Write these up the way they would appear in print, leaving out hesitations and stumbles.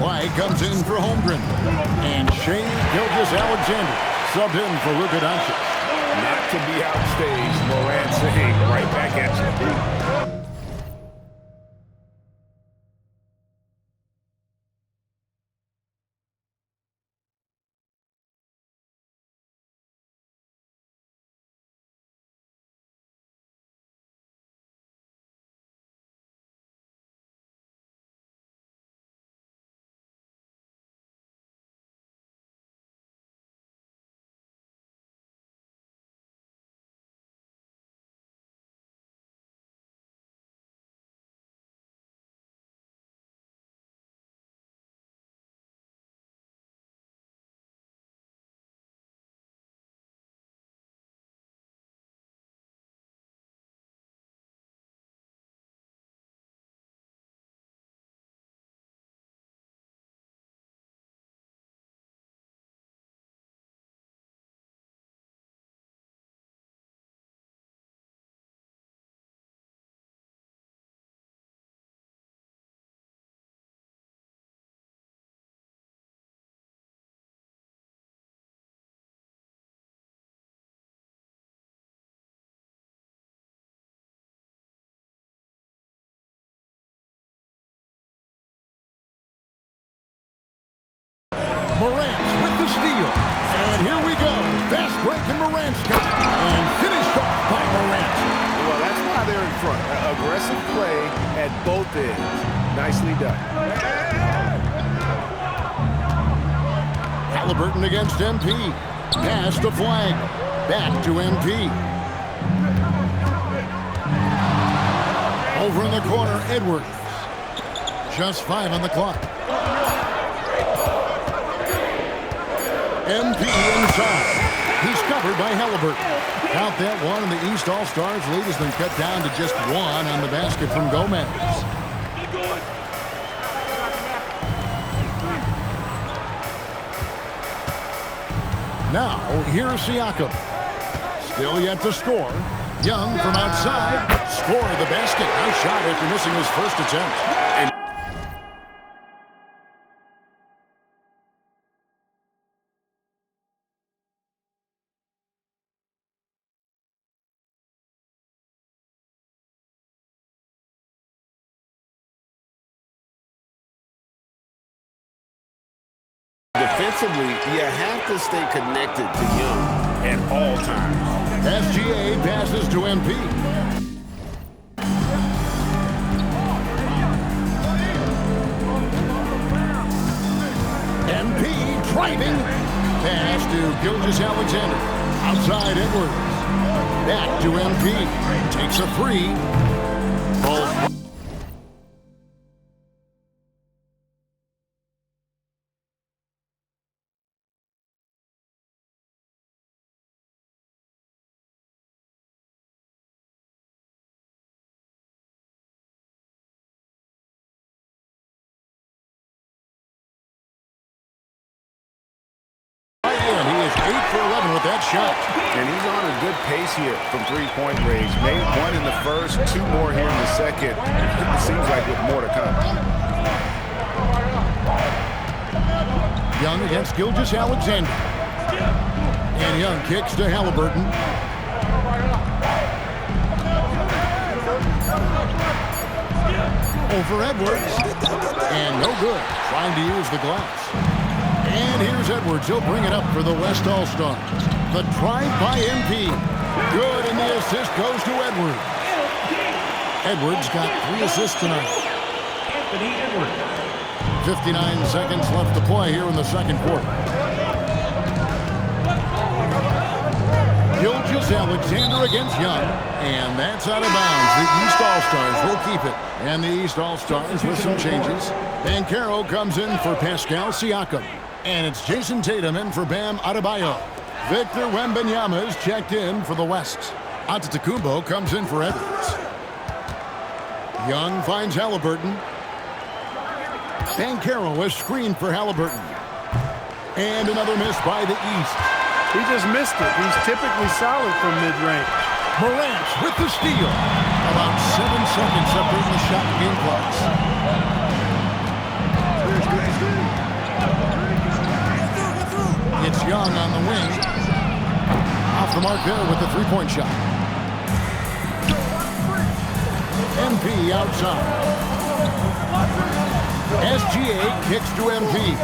Clay comes in for Holmgren. And Shea Gilgeous-Alexander subbed in for Luka Doncic. Not to be outstaged, Morant saying right back at you. Morant with the steal. And here we go. Fast break and Morant's got it. And finished off by Morant. Well, that's why they're in front. Aggressive play at both ends. Nicely done. Haliburton against MP. Pass to Flag. Back to MP. Over in the corner, Edwards. Just 5 on the clock. MP inside. He's covered by Haliburton. Count that one, and the East All-Stars lead has been cut down to just 1 on the basket from Gomez. Now, here's Siakam. Still yet to score. Young from outside. Scored the basket. Nice shot after missing his first attempt. Defensively, you have to stay connected to Young at all times. SGA passes to MP. MP driving. Pass to Gilgeous-Alexander. Outside Edwards. Back to MP. Takes a 3. Both. And he is 8 for 11 with that shot. And he's on a good pace here from three-point range. Made 1 in the first, 2 more here in the second. It seems like with more to come. Young against Gilgeous-Alexander. And Young kicks to Haliburton. Over Edwards. And no good. Trying to use the glass. And here's Edwards. He'll bring it up for the West All-Stars. The drive by MP. Good, and the assist goes to Edwards. Edwards got 3 assists tonight. 59 seconds left to play here in the second quarter. Gilgeous-Alexander against Young. And that's out of bounds. The East All-Stars will keep it. And the East All-Stars with some changes. Banchero comes in for Pascal Siakam. And it's Jason Tatum in for Bam Adebayo. Victor Wembanyama is checked in for the West. Antetokounmpo comes in for Edwards. Young finds Haliburton. Banchero is screened for Haliburton. And another miss by the East. He just missed it. He's typically solid from mid-range. Morant with the steal. About 7 seconds left in the shot game clocks. it's Young on the wing. Off the mark there with the three-point shot. MP outside. SGA kicks to MP.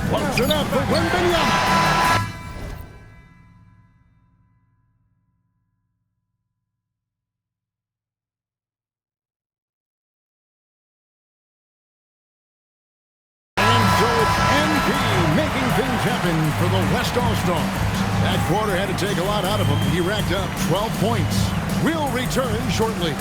Close it up for Wembanyama. Making things happen for the West All-Stars. That quarter had to take a lot out of him. He racked up 12 points. We'll return shortly.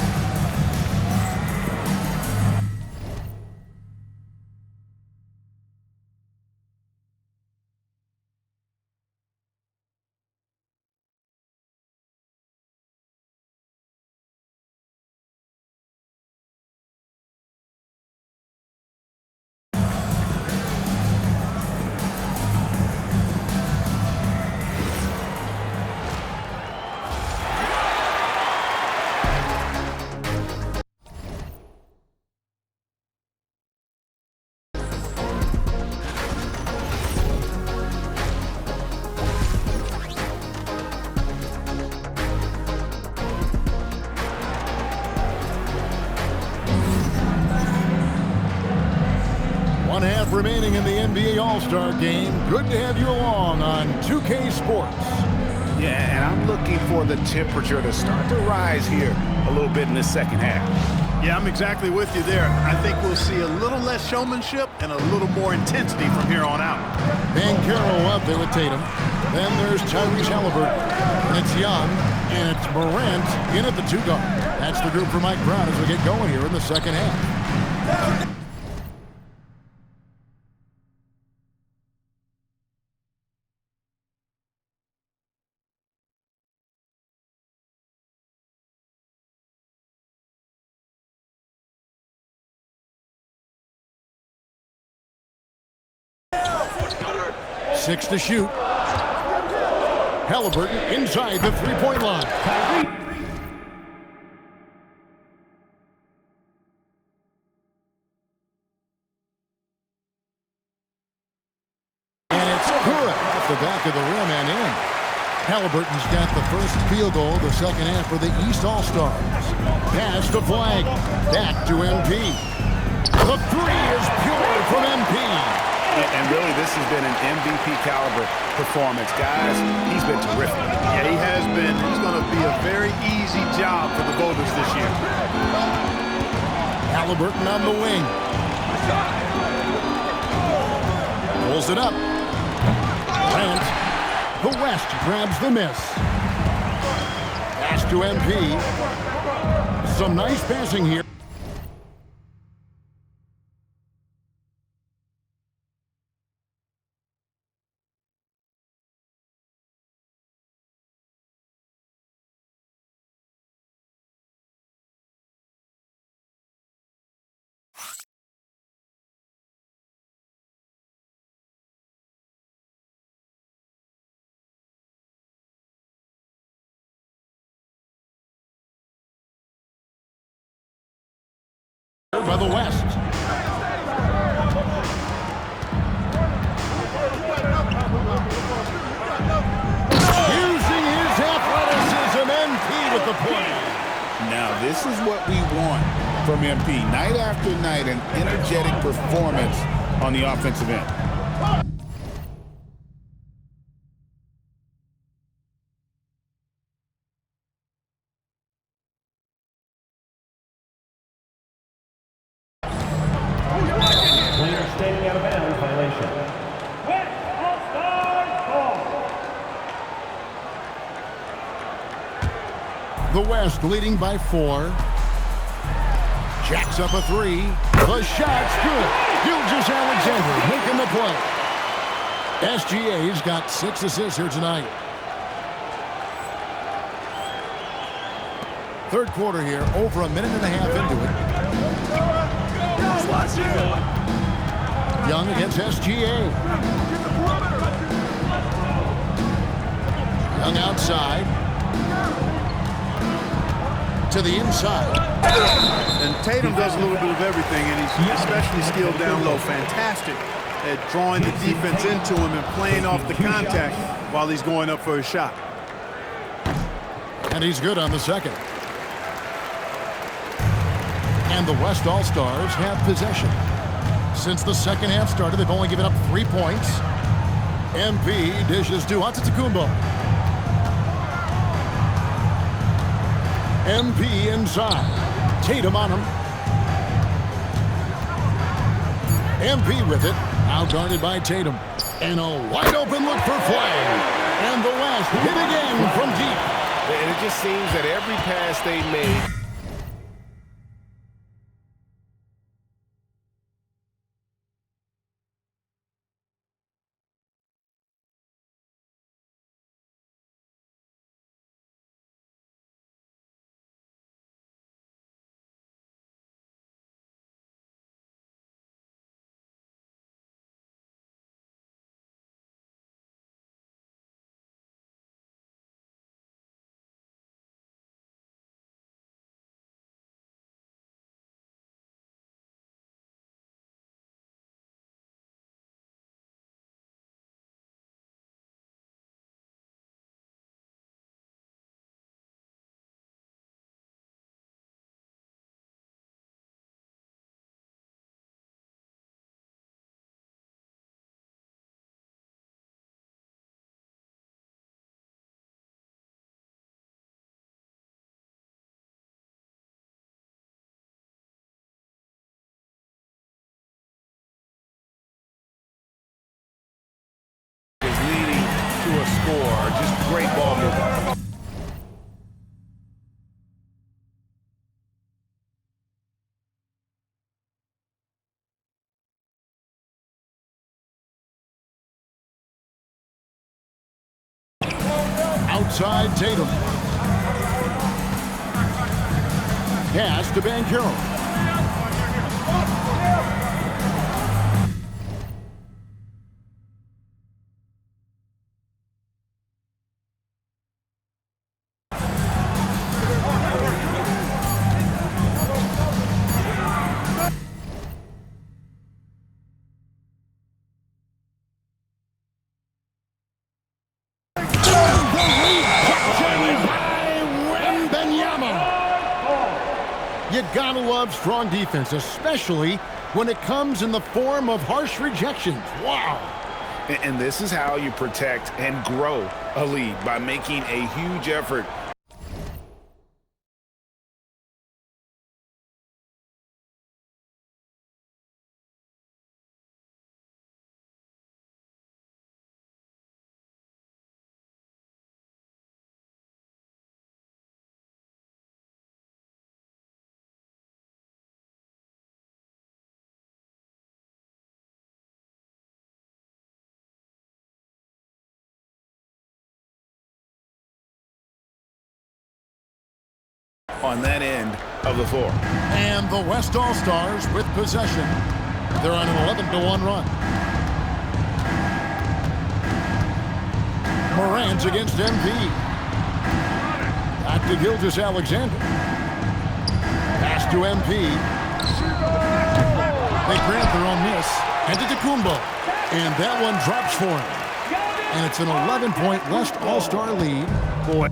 One half remaining in the NBA All-Star Game. Good to have you along on 2K Sports. Yeah, and I'm looking for the temperature to start to rise here a little bit in the second half. Yeah, I'm exactly with you there. I think we'll see a little less showmanship and a little more intensity from here on out. Banchero up there with Tatum. Then there's Tyrese Halliburton. And it's Young. And it's Morant in at the two guard. That's the group for Mike Brown as we get going here in the second half. Six to shoot. Halliburton inside the three-point line. And it's good off the back of the rim and in. Halliburton's got the first field goal of the second half for the East All-Stars. Pass to Flag. Back to MP. The three is pure from MP. And really, this has been an MVP caliber performance. Guys, he's been terrific. Yeah, he has been. It's going to be a very easy job for the voters this year. Halliburton on the wing. Pulls it up. Grant. The West grabs the miss. Pass to MP. Some nice passing here. By the West. Using his athleticism, MP with the point. Now, this is what we want from MP. Night after night, an energetic performance on the offensive end. Standing out of bounds violation. West All-Stars ball. The West leading by 4. Jacks up a 3. The shot's good. Gilgeous-Alexander making the play. SGA's got 6 assists here tonight. Third quarter here, over a minute and a half into it. Young against SGA. Young outside. To the inside. And Tatum does a little bit of everything, and he's especially skilled down low. Fantastic at drawing the defense into him and playing off the contact while he's going up for a shot. And he's good on the second. And the West All-Stars have possession. Since the second half started, they've only given up 3 points. MP dishes to Antetokounmpo. MP inside. Tatum on him. MP with it. Out-guarded by Tatum. And a wide-open look for play. And the West hit again from deep. And it just seems that every pass they made. To a score. Just great ball movement. Outside Tatum. Pass to Banchero. You gotta love strong defense, especially when it comes in the form of harsh rejections. Wow. And this is how you protect and grow a lead, by making a huge effort. On that end of the floor. And the West All-Stars with possession. They're on an 11-1 run. Morant against MP. Back to Gilgeous-Alexander. Pass to MP. They grant their own miss. And to Antetokounmpo. And that one drops for him. And it's an 11-point West All-Star lead. Boy.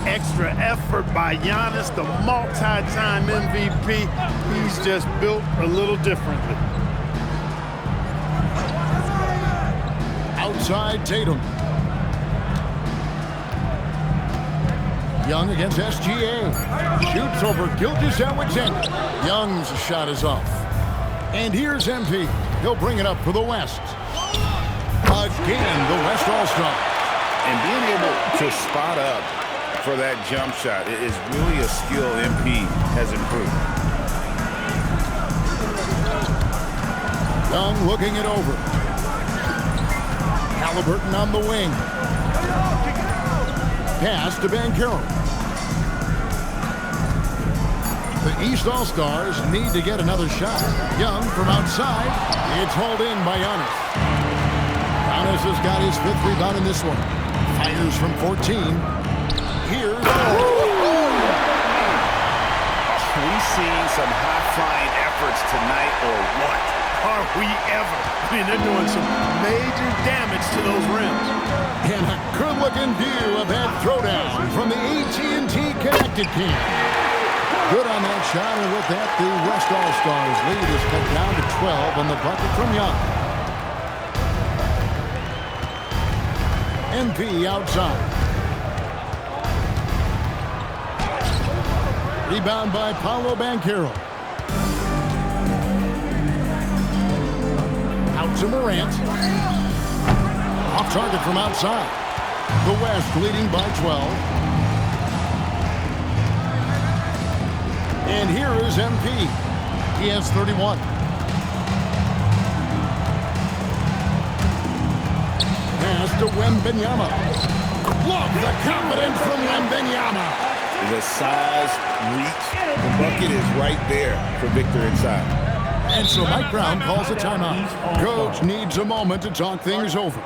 Extra effort by Giannis, the multi-time MVP. He's just built a little differently. Outside Tatum. Young against SGA. Shoots over Gilgeous-Alexander. Young's shot is off. And here's MP. He'll bring it up for the West. Again, the West All-Star. And being able to spot up for that jump shot is really a skill MP has improved. Young looking it over. Halliburton on the wing. Pass to Banchero. The East All-Stars need to get another shot. Young from outside. It's hauled in by Giannis. Giannis has got his 5th rebound in this one. Fires from 14. Here's seeing some high-flying efforts tonight or what? Are we ever? I mean, they're doing some major damage to those rims. And a good-looking view of that throwdown from the AT&T Connected Team. Good on that shot, and with that, the West All-Stars lead is cut down to 12 on the bucket from Young. MP outside. Rebound by Paolo Banchero. Out to Morant. Off target from outside. The West leading by 12. And here is MP. He has 31. Pass to Wembanyama. Love the confidence from Wembanyama. The size, reach, the bucket is right there for Victor inside. And so Mike Brown calls a timeout. Coach needs a moment to talk things over.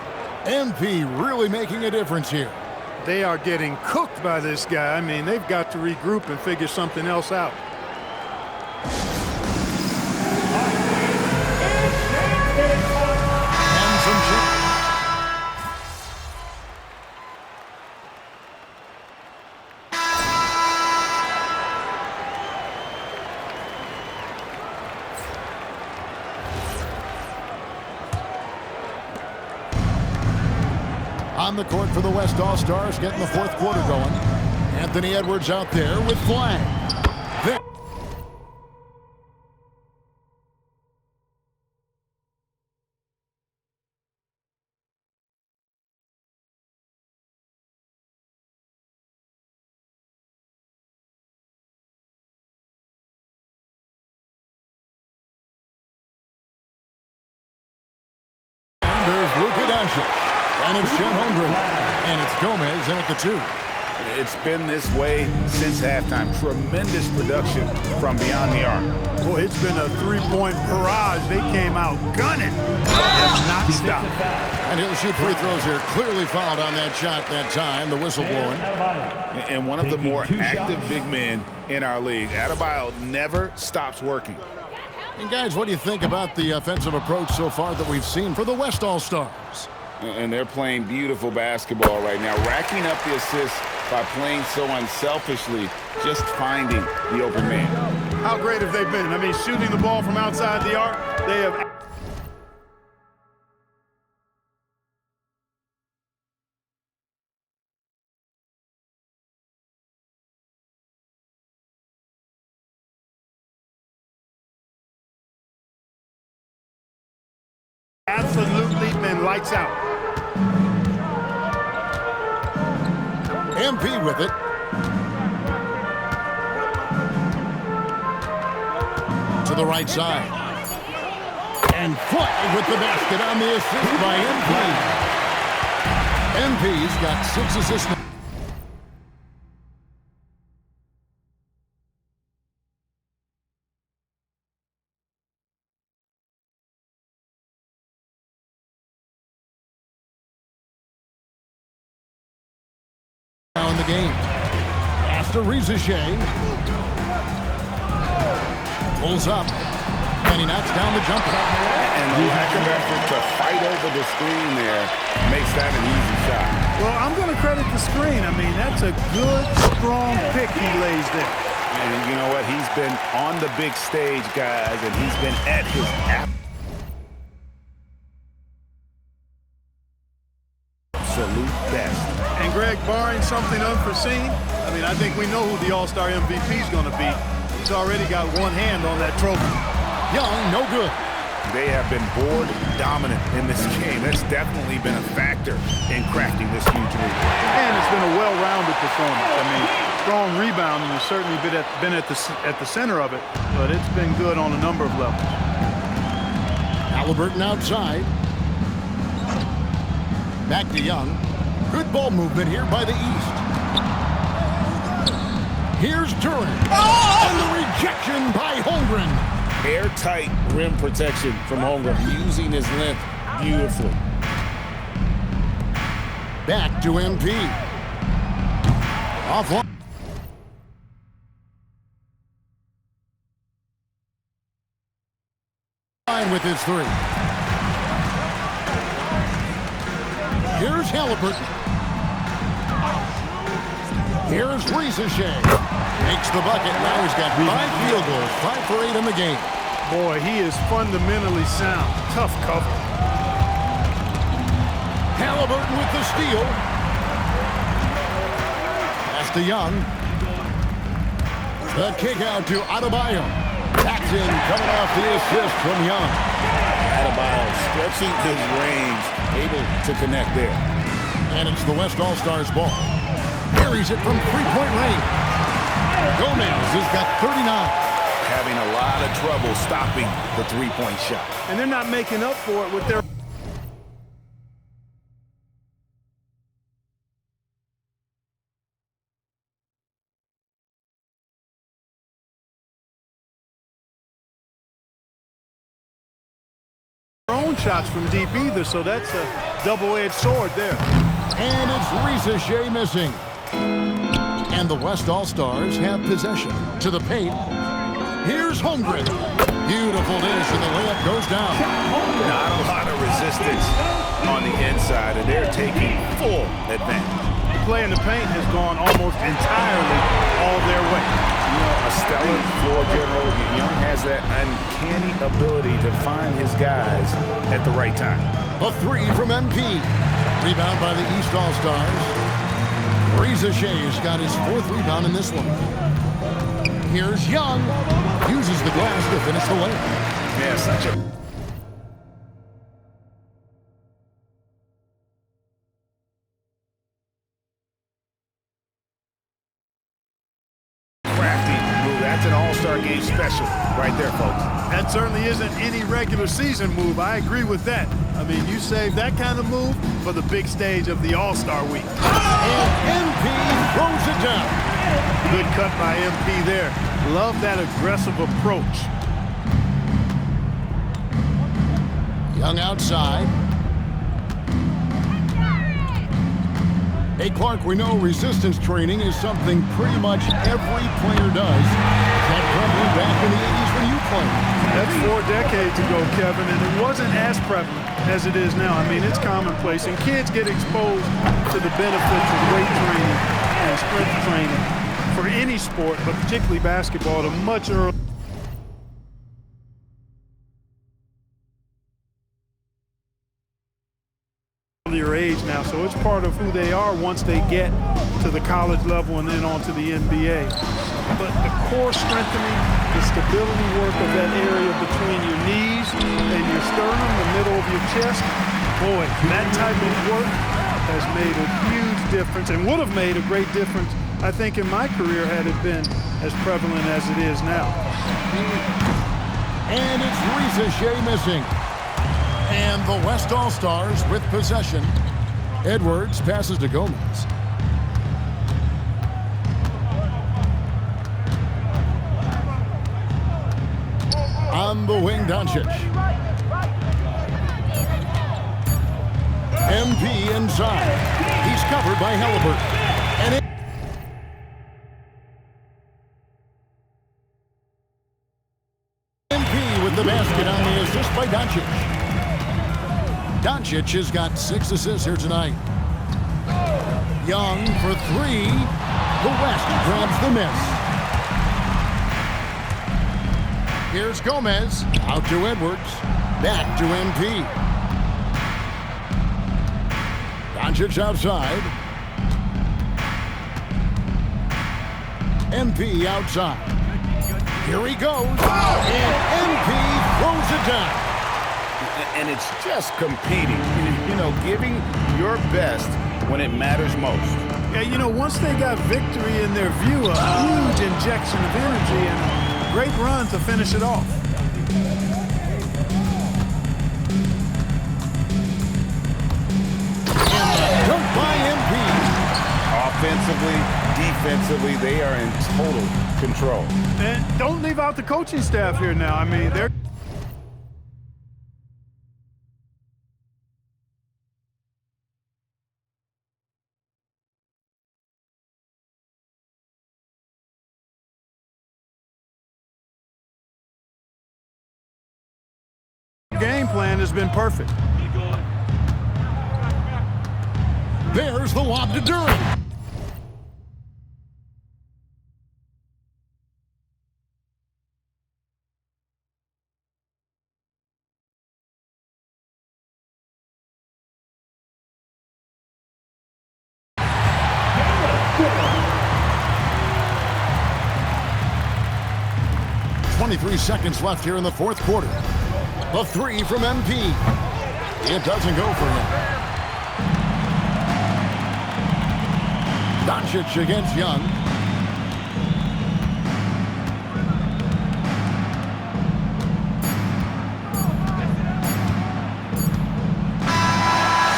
MP really making a difference here. They are getting cooked by this guy. I mean, they've got to regroup and figure something else out. And some chip. On the court for the West All-Stars, getting the fourth quarter going. Anthony Edwards out there with flag. There. There's Luka Doncic. And it's Chet Holmgren. And it's Gomez in at the 2. It's been this way since halftime. Tremendous production from beyond the arc. Boy, it's been a three-point barrage. They came out gunning. Have not stopped. And he'll shoot free throws here. Clearly fouled on that shot that time. The whistle blowing. And one of the more active big men in our league. Adebayo never stops working. And guys, what do you think about the offensive approach so far that we've seen for the West All-Stars? And they're playing beautiful basketball right now, racking up the assists by playing so unselfishly, just finding the open man. How great have they been? I mean, shooting the ball from outside the arc, they have... absolutely been lights out. MP with it. To the right side. And Floyd with the basket on the assist by MP. MP's got 6 assists. In the game. Pass to Shea. Pulls up. And he knocks down the jumper. And the active effort to fight over the screen there makes that an easy shot. Well, I'm going to credit the screen. I mean, that's a good, strong pick he lays there. And you know what? He's been on the big stage, guys, and he's been at his absolute best. And Greg, barring something unforeseen, I mean, I think we know who the All-Star MVP is going to be. He's already got one hand on that trophy. Young, no good. They have been board dominant in this game. That's definitely been a factor in crafting this huge lead. And it's been a well-rounded performance. I mean, strong rebounding has certainly been at the center of it, but it's been good on a number of levels. Halliburton outside. Back to Young. Good ball movement here by the East. Here's Turner. Oh! And the rejection by Holmgren. Airtight rim protection from Holmgren, using his length beautifully. Back to MP. Offline. line with his three. Here's Halliburton. Here's Rizachet. Makes the bucket. Now he's got 5 field goals, 5 for 8 in the game. Boy, he is fundamentally sound. Tough cover. Halliburton with the steal. Pass to Young. The kick out to Adebayo. Jackson coming off the assist from Young. Adebayo stretching his range, able to connect there. And it's the West All-Stars ball. Carries it from three-point range. Gomez has got 39. Having a lot of trouble stopping the three-point shot. And they're not making up for it with their own shots from deep either, so that's a double-edged sword there. And it's Rizachet missing. And the West All-Stars have possession. To the paint. Here's Holmgren. Beautiful dish, and the layup goes down. Not a lot of resistance on the inside, and they're taking full advantage. The play in the paint has gone almost entirely all their way. You know, a stellar floor general. Young has that uncanny ability to find his guys at the right time. A three from MP. Rebound by the East All-Stars. Rizachet's got his 4th rebound in this one. Here's Young. Uses the glass to finish the layup. Yeah, such a crafty move. That's an all-star game special right there, folks. That certainly isn't any regular season move. I agree with that. I mean, you save that kind of move for the big stage of the All-Star Week. And MP throws it down. Good cut by MP there. Love that aggressive approach. Young outside. Hey, Clark, we know resistance training is something pretty much every player does. That prevalent back in the 80s when you played. That's 4 decades ago, Kevin, and it wasn't as prevalent as it is now. I mean, it's commonplace, and kids get exposed to the benefits of weight training and strength training for any sport, but particularly basketball, at a much earlier age now, so it's part of who they are once they get to the college level and then on to the NBA. But the core strengthening, the stability work of that area between your knees and your sternum, the middle of your chest, boy, that type of work has made a huge difference and would have made a great difference, I think, in my career had it been as prevalent as it is now. And it's Rizachet missing. And the West All-Stars with possession. Edwards passes to Gomez. On the wing, Doncic. MP inside. He's covered by Halliburton. And MP with the basket on the assist by Doncic. Doncic has got 6 assists here tonight. Young for 3. The West grabs the miss. Here's Gomez. Out to Edwards. Back to MP. Doncic outside. MP outside. Here he goes. And MP throws it down. And it's just competing, you know, giving your best when it matters most. Yeah, you know, once they got victory in their view, a huge injection of energy and a great run to finish it off. Dunk by MP. Offensively, defensively, they are in total control. And don't leave out the coaching staff here now. I mean, they're game plan has been perfect. There's the lob to Duren. .23 seconds left here in the fourth quarter. The three from MP. It doesn't go for him. Doncic against Young.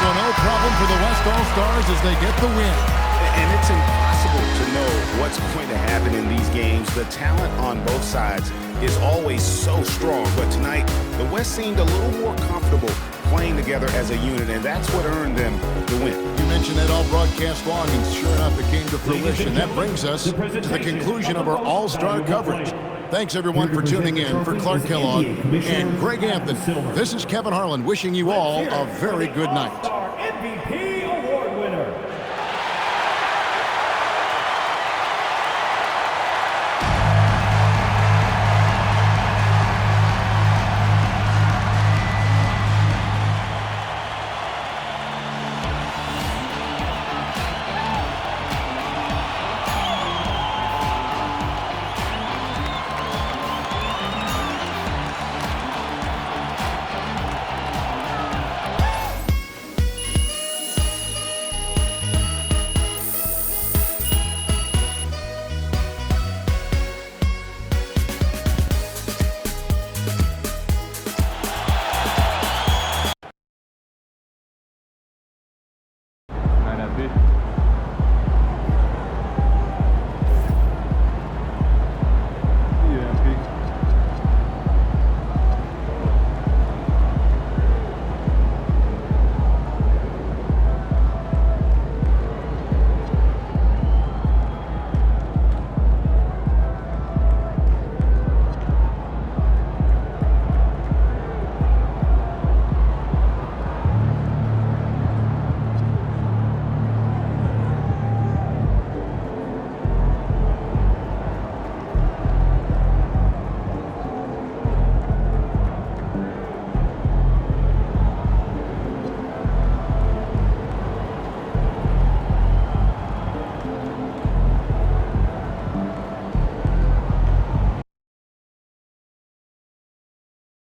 So no problem for the West All-Stars as they get the win. And it's impossible to know what's going to happen in these games. The talent on both sides is always so strong. But tonight, the West seemed a little more comfortable playing together as a unit, and that's what earned them the win. You mentioned that all broadcast long, and sure enough, it came to fruition. That brings us to the conclusion of our All-Star coverage. Thanks, everyone, for tuning in. For Clark Kellogg and Greg Anthony, this is Kevin Harlan wishing you all a very good night.